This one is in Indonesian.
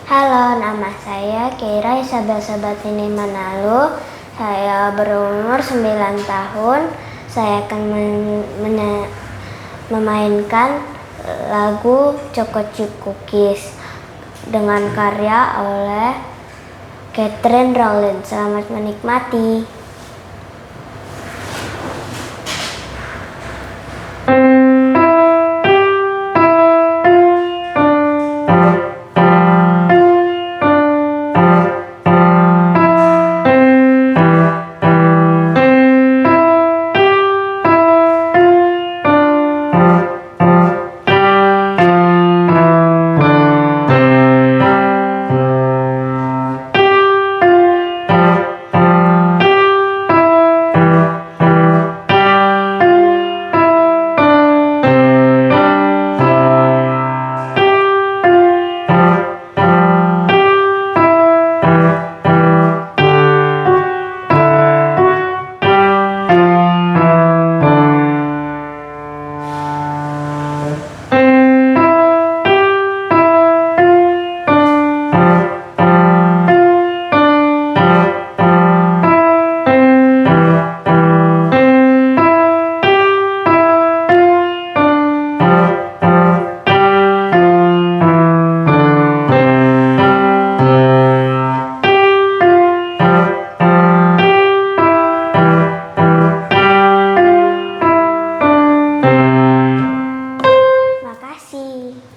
Halo, nama saya Keira Isabel Sabatini Manalu. Saya berumur 9 tahun. Saya akan memainkan lagu Choco Chip Cookies dengan karya oleh Catherine Rowland. Selamat menikmati.